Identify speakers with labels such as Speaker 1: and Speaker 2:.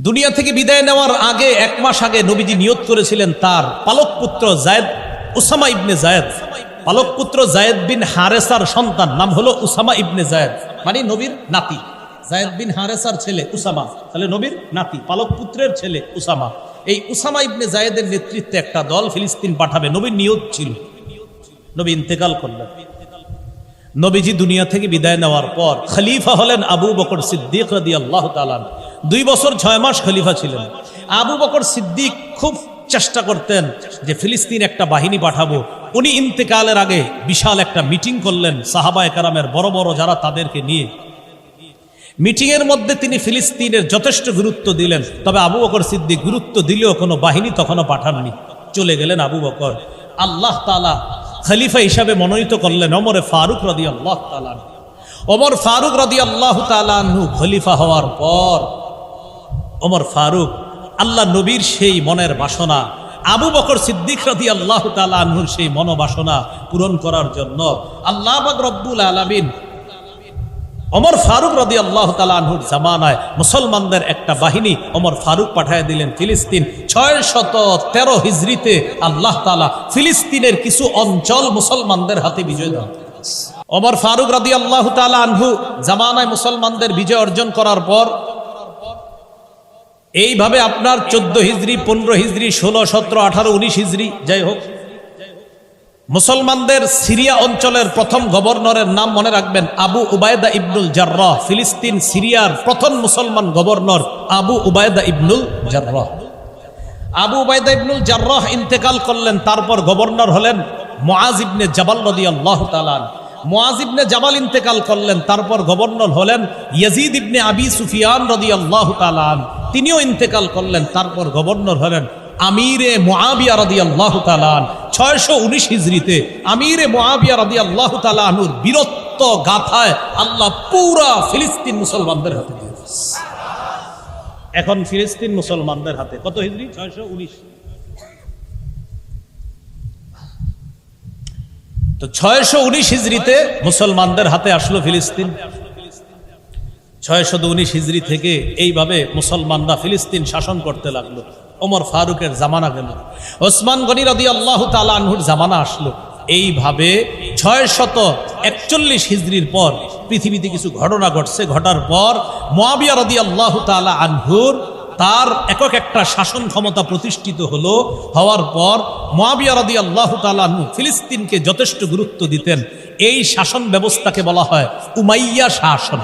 Speaker 1: দুনিয়া থেকে বিদায় নেওয়ার আগে 1 মাস আগে নবীজি নিয়ত করেছিলেন তার পালক পুত্র জায়েদ, উসামা ইবনে জায়েদ, পালক পুত্র জায়েদ বিন হারেসার সন্তান, নাম হলো উসামা ইবনে জায়েদ, মানে নবীর নাতি। জায়েদ বিন হারেসার ছেলে উসামা, তাহলে নবীর নাতি, পালক পুত্রের ছেলে উসামা। এই উসামা ইবনে জায়েদের নেতৃত্বে একটা দল ফিলিস্তিন পাঠাবে, নবীর নিয়ত ছিল। নবী ইন্তেকাল করলেন। নবীজি দুনিয়া থেকে বিদায় নেওয়ার পর খলিফা হলেন আবু বকর সিদ্দিক রাদিয়াল্লাহু তাআলা। 2 বছর 6 মাস খলিফা ছিলেন। আবু বকর সিদ্দিক খুব চেষ্টা করতেন যে ফিলিস্তিন একটা বাহিনী পাঠাবো। উনি ইন্তেকালের আগে বিশাল একটা মিটিং করলেন সাহাবায়ে কেরামের বড় বড় যারা, তাদেরকে নিয়ে। মিটিংয়ের মধ্যে তিনি ফিলিস্তিনের যথেষ্ট গুরুত্ব দিলেন। তবে আবু বকর সিদ্দিক গুরুত্ব দিলেও কোনো বাহিনী তখনও পাঠাননি, চলে গেলেন আবু বকর। আল্লাহ তাআলা খলিফা হিসাবে মনোনীত করলেন ওমর ফারুক রাদিয়াল্লাহু তাআলা। ওমর ফারুক রাদিয়াল্লাহু তাআলা আনহু খলিফা হওয়ার পর ওমর ফারুক আল্লাহ নবীর সেই মনের বাসনা, আবু বকর সিদ্দিক রাদিয়াল্লাহু তাআলা আনহুর সেই মনোবাসনা পূরণ করার জন্য আল্লাহ পাক রব্বুল আলামিন ওমর ফারুক রাদিয়াল্লাহু তাআলা আনহুর জামানায় মুসলমানদের একটা বাহিনী ওমর ফারুক পাঠিয়ে দিলেন ফিলিস্তিন। 613 হিজরিতে আল্লাহ তাআলা ফিলিস্তিনের কিছু অঞ্চল মুসলমানদের হাতে বিজয় দেন। ওমর ফারুক রাদিয়াল্লাহু তাআলা আনহু জামানায় মুসলমানদের বিজয় অর্জন করার পর এইভাবে আপনার 14 হিজরি, 15 হিজরি, 16, 17, 18, 19 হিজরি, যাই হোক, মুসলমানদের সিরিয়া অঞ্চলের প্রথম গভর্নরের নাম মনে রাখবেন, আবু উবায়দা ইবনুল জাররাহ। ফিলিস্তিন সিরিয়ার প্রথম মুসলমান গভর্নর আবু উবায়দা ইবনুল জাররাহ। আবু উবায়দা ইবনুল জাররাহ ইন্তেকাল করলেন। তারপর গভর্নর হলেন মুআজ ইবনে জাবাল রাদিয়াল্লাহু তাআলা। মুআজ ইবনে জাবাল ইন্তেকাল করলেন। তারপর গভর্নর হলেন ইয়াজিদ ইবনে আবি সুফিয়ান রাদিয়াল্লাহু তাআলা, তিনিও ইন্তেকাল করলেন। তারপর গভর্নর হলেন আমিরে মুআবিয়া রাদিয়াল্লাহু তাআলা। 619 হিজরিতে আমিরে মুআবিয়া রাদিয়াল্লাহু তাআলা আনহুর বীরত্ব গাথায় আল্লাহ পুরা ফিলিস্তিন মুসলমানদের হাতে দিয়েছে। এখন ফিলিস্তিন মুসলমানদের হাতে। কত হিজরি? 619। তো 619 হিজরিতে মুসলমানদের হাতে আসলো ফিলিস্তিন। 619 হিজরি থেকে এইভাবে মুসলমানরা ফিলিস্তিন শাসন করতে লাগলো। ওমর ফারুকের জামানা গেল, ওসমান গনি রাদিয়াল্লাহু তাআলা আনহুর জামানা আসলো। এইভাবে 641 হিজরির পর পৃথিবীতে কিছু ঘটনা ঘটছে। ঘটার পর মুআবিয়া রাদিয়াল্লাহু তাআলা আনহুর তার একক একটা শাসন ক্ষমতা প্রতিষ্ঠিত হলো। হওয়ার পর মুআবিয়া রাদিয়াল্লাহু তাআলা আনহু ফিলিস্তিনকে যথেষ্ট গুরুত্ব দিতেন। এই শাসন ব্যবস্থাকে বলা হয় উমাইয়া শাসন।